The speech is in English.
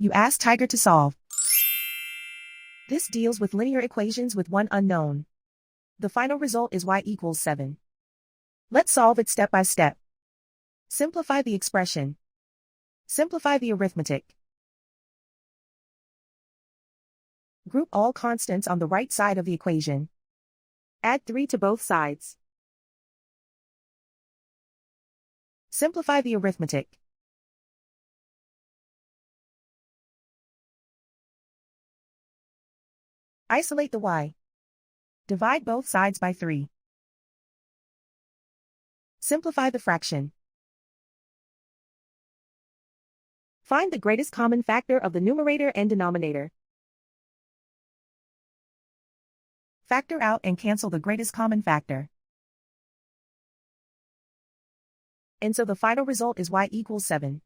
You ask Tiger to solve. This deals with linear equations with one unknown. The final result is y equals 7. Let's solve it step by step. Simplify the expression. Simplify the arithmetic. Group all constants on the right side of the equation. Add 3 to both sides. Simplify the arithmetic. Isolate the y. Divide both sides by 3. Simplify the fraction. Find the greatest common factor of the numerator and denominator. Factor out and cancel the greatest common factor. And so the final result is y equals 7.